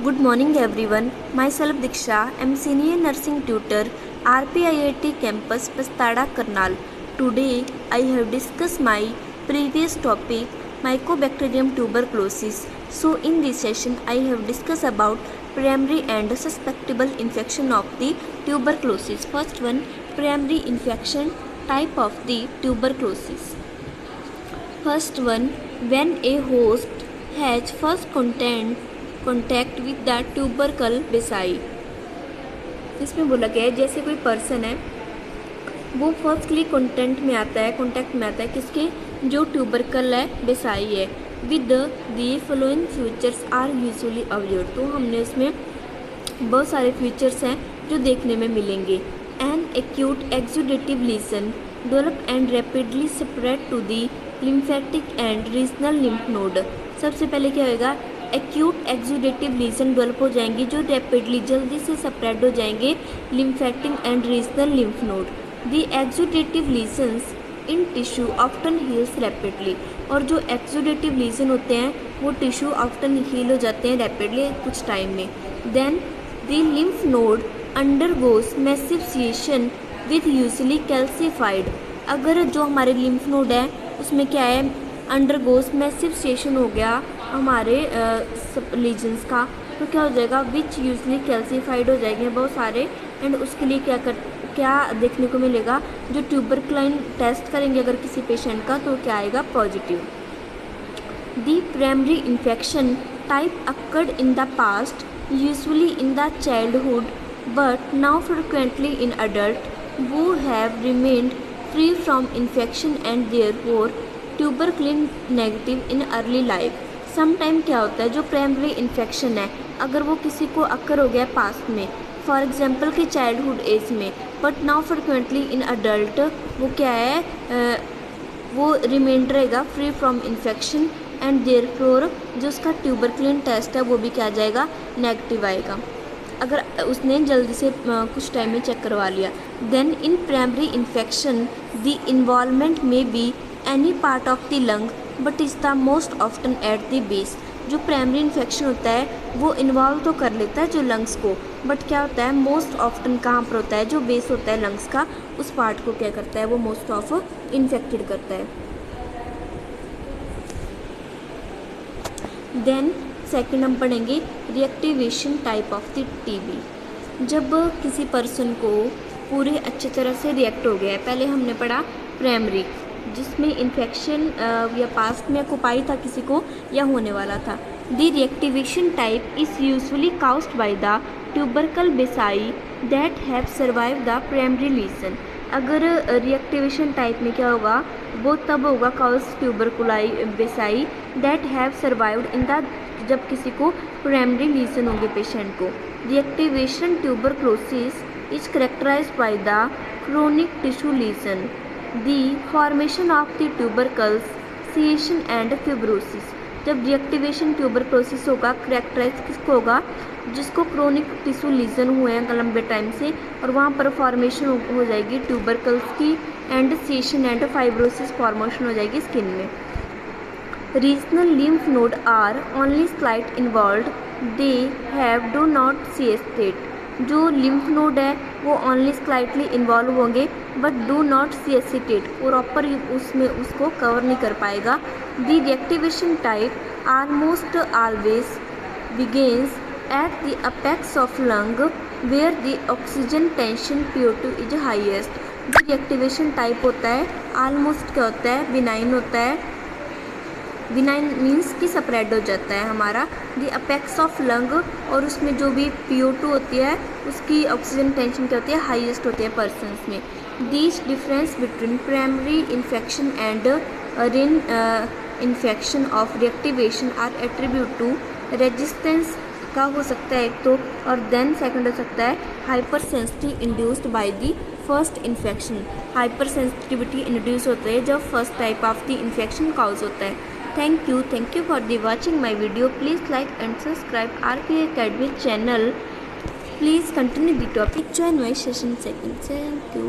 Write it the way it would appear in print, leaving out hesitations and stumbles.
Good morning everyone. Myself Diksha. I'm senior nursing tutor RPIIT campus Pastada Karnal. Today I have discussed my previous topic Mycobacterium tuberculosis. So in this session I have discussed about primary and susceptible infection of the tuberculosis. First one, primary infection type of the tuberculosis. First one, when a host has first contact with the tubercle bacilli. इसमें बोला गया है जैसे कोई person है वो firstly contact में आता है किसके, जो ट्यूबरकल है बेसाई है, with the following features are usually observe. तो हमने इसमें बहुत सारे फीचर्स हैं जो देखने में मिलेंगे। An acute exudative lesion develop and rapidly spread to the lymphatic and regional lymph node. सबसे पहले क्या होगा, एक्यूट एक्सुडेटिव लीजन डेवलप हो जाएंगे जो रैपिडली जल्दी से स्प्रेड हो जाएंगे lymphatic and regional lymph node. The exudative lesions in tissue often heels rapidly, और जो एक्सुडेटिव लीजन होते हैं वो टिश्यू ऑफ्टन हील हो जाते हैं रैपिडली कुछ टाइम में। Then the lymph node undergoes massification with usually calcified. अगर जो हमारे लिम्फ नोड है उसमें क्या है, अंडरगोस मैसिफिकेशन हो गया हमारे लीजन्स का, तो क्या हो जाएगा, विच यूजली कैल्सिफाइड हो जाएंगे बहुत सारे। एंड उसके लिए क्या देखने को मिलेगा, जो ट्यूबरक्लाइन टेस्ट करेंगे अगर किसी पेशेंट का तो क्या आएगा, positive. The primary infection type occurred in the past usually in the childhood but now frequently in adult who have remained free from infection and therefore tuberculin negative in early life। Sometime क्या होता है, जो primary infection है अगर वो किसी को occur हो गया पास्ट में, फॉर एग्जांपल कि चाइल्डहुड एज में, but now frequently in adult, वो क्या है, वो रिमेन रहेगा free from infection and therefore जो उसका ट्यूबरक्लिन टेस्ट है वो भी क्या आ जाएगा, नेगेटिव आएगा अगर उसने जल्दी से कुछ टाइम में चेक करवा लिया। Then in primary infection the involvement may be any part of the lung but is the most often at the base. जो प्राइमरी इन्फेक्शन होता है वो इन्वॉल्व तो कर लेता है जो लंग्स को, बट क्या होता है, मोस्ट ऑफ्टन कहाँ पर होता है, जो बेस होता है लंग्स का उस पार्ट को क्या करता है, वो मोस्ट ऑफ इन्फेक्टेड करता है। देन सेकेंड हम पढ़ेंगे reactivation type of the TB. जब किसी पर्सन को पूरे अच्छे तरह से रिएक्ट हो गया है, पहले हमने पढ़ा प्राइमरी जिसमें इन्फेक्शन या पास्ट में कुपाई था किसी को या होने वाला था। The reactivation type is usually caused by the tubercle bacilli that have survive the primary lesion. अगर रिएक्टिवेशन टाइप में क्या होगा, वो तब होगा caused tuberculi bacilli that have survived in the, जब किसी को प्राइमरी लीजन होंगे पेशेंट को। Reactivation tuberculosis is characterized by the chronic tissue lesion, the formation of the tubercles, caseation and fibrosis. जब रिएक्टिवेशन ट्यूबरक्लोसिस होगा, करेक्टराइज किसको होगा, जिसको क्रोनिक टिश्यू लीजन हुए हैं लंबे टाइम से और वहाँ पर फॉर्मेशन हो जाएगी ट्यूबरकल्स की, एंड सीएशन एंड फाइब्रोसिस फॉर्मेशन हो जाएगी स्किन में। Regional lymph node are only slight involved, they have do not cestate। जो lymph node है वो only slightly involve होंगे but do not cestate, proper उसमें उसको कवर नहीं कर पाएगा। The reactivation type almost always begins at the apex of lung where the oxygen tension PO2 is highest। जो reactivation type होता है almost क्या होता है, benign होता है, बिनाइन मीन्स कि स्प्रेड हो जाता है हमारा दी अपेक्स ऑफ लंग, और उसमें जो भी PO2 होती है उसकी ऑक्सीजन टेंशन क्या होती है, हाईएस्ट होती है पर्सनस में। This difference between primary infection and reinfection of reactivation are attribute to resistance का हो सकता है एक तो, और देन सेकंड हो सकता है hyper sensitive induced by the first infection. Hyper sensitivity induce होता है जब first type of the infection cause होता है। Thank you for the watching my video. Please like and subscribe RPI Academy channel. Please continue the topic. Join my session second. Thank you.